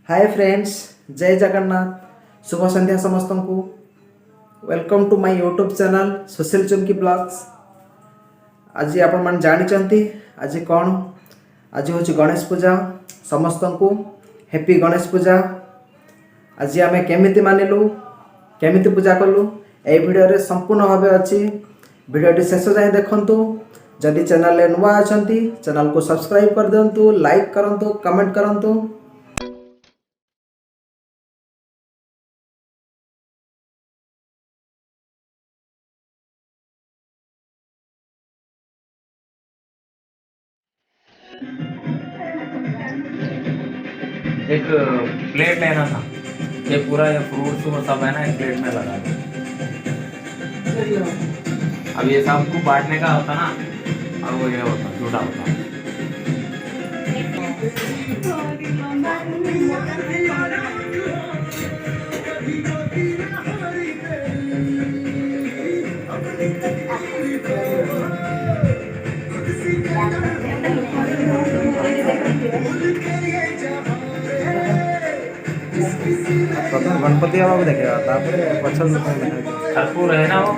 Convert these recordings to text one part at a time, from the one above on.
Hi friends, जय जगन्नाथ। शुभ संध्या समस्त को। Welcome to my YouTube channel Sushil Chumki vlogs. आज आपण मान जानी आज कौन आज हूँ गणेश पूजा। समस्त को हैप्पी गणेश पूजा। आज आम केमिति मानिलु केमिति पूजा कलु ए वीडियो रे संपूर्ण भाव अच्छी वीडियो शेष जाए देखंतु। जदि चैनल नुआ अछंती चैनल को सब्सक्राइब कर दिंतु, लाइक करंतु, कमेंट करंतु। एक प्लेट लेना था, ये पूरा ये फ्रूट्स वो सब है ना एक प्लेट में लगा दो। अब ये सबको बांटने का होता ना, और वो ये होता छोटा होता। प्रथम गणपति बाबा देखा पछल कर्पूर है ना वो,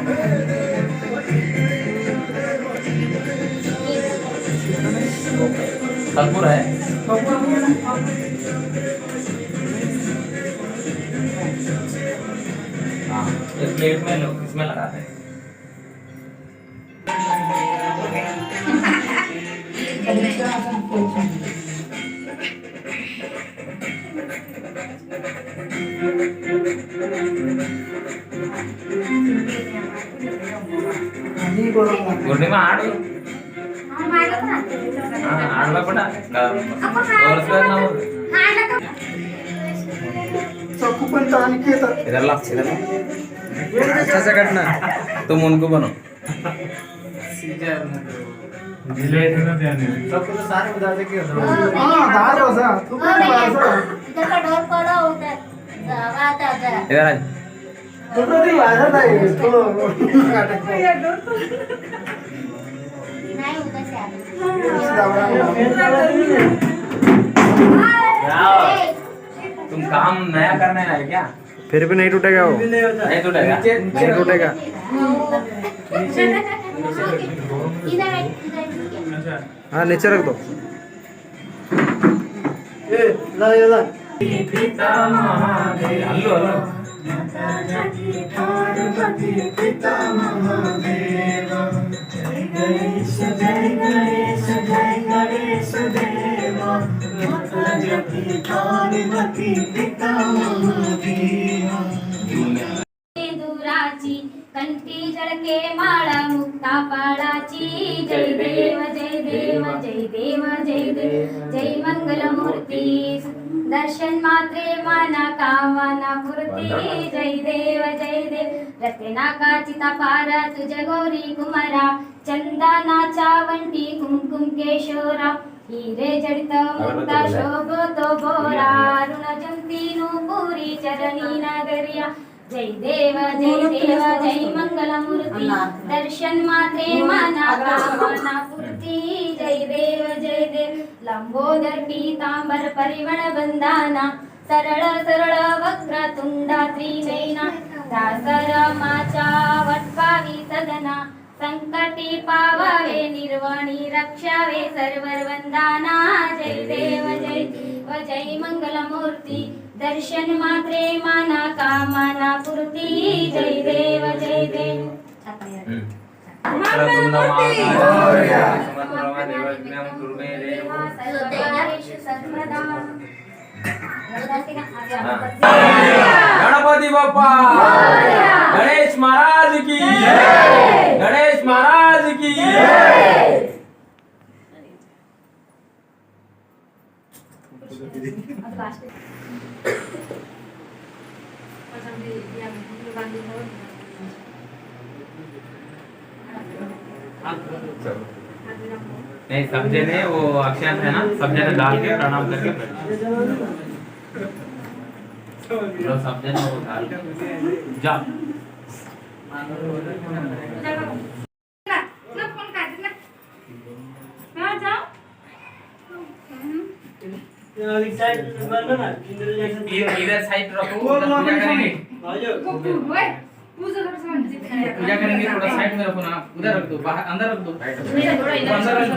कर्पूर है। हाँ, एक प्लेट में लोग इसमें लगाते हैं। गुड्डी में आड़ आड़वा पड़ा इधर ला अच्छा से काटना, तुम उनको बनो। सबको तो सारे बता दे क्यों इधर आ तुम काम नया करने आए क्या? फिर भी नहीं टूटेगा वो, नहीं टूटेगा, नहीं टूटेगा। हाँ नीचे रख दो। हल्लो हल्लो दूराची कंठी झळके माळा मुक्ता पाळाची। जय देव जय देव जय देव जय देव जय मंगल मूर्ती। दर्शन मात्रे माना कामना पूर्ती। जय देव रत्नाकाची तपारा तुझ गौरी कुमारा। चंदनाचा वंटी कुमकुम केशोरा। हिरे जडित मुक्ता शोभतो बोरा। ऋण जंती नूपुरी चरणी नगरिया। जय देव जय मंगल मूर्ति। दर्शन मात्रे माना कामना पूर्ती। जय देव लंबोदर पीतांबर परिवण बंधाना। सरळ सरळ वक्र तुंडा त्रिनयना। दासरमाचा वटपावी सदना। संकटी पावावे निर्वाणी रक्षावे सर्वर वंदाना। जय देव जय मंगल मूर्ति। दर्शन मात्रे माना कामना पूर्ती। जय देव गणपति बाप्पा, गणेश महाराज की, गणेश महाराज की। नहीं सब जने वो अक्षय है ना, सब जने डाल के प्रणाम करके सब जने वो डाल जा। इधर साइड रखो, उधर पूजा करेंगे। पूजा करेंगे, थोड़ा साइड में रखो ना, उधर रख दो, बाहर अंदर रख दो। अंदर रख दो।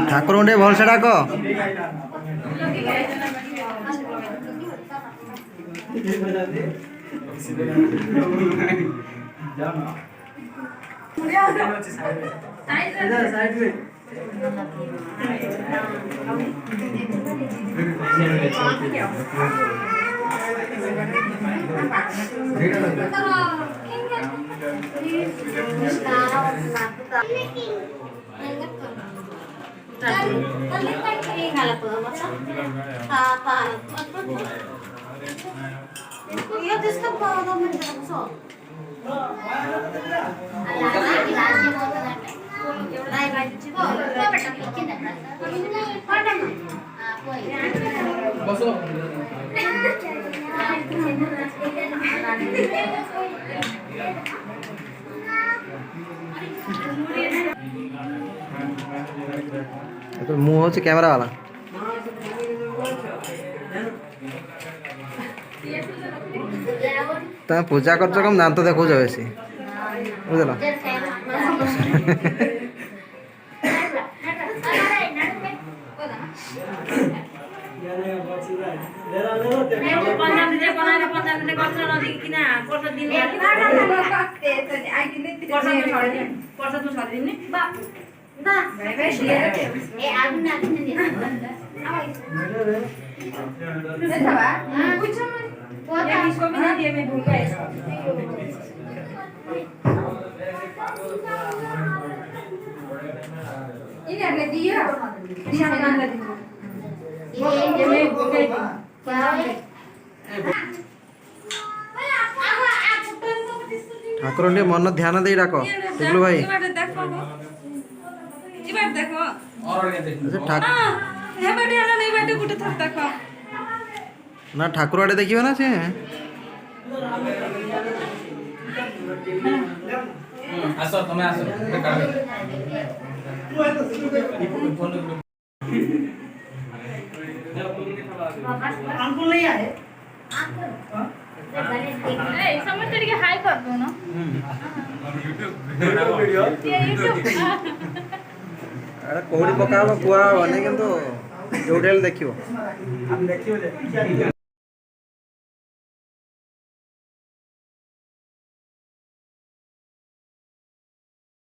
ठाकुर उन्हें भलसे डाक बसो। मुँह हूँ कैमरा वाला तुम पूजा कर कम दांत देखो बेसी बुझल ठाकुर मन ध्यान दे डाक टिकलू भाई ना ठाकुर आड़े देखिए ना से आसो तुम्हें आसो अंकुल नहीं आए समझते कि हाई कर दो ना अरे कोड़ी पका कुआ बने कि जो देखियो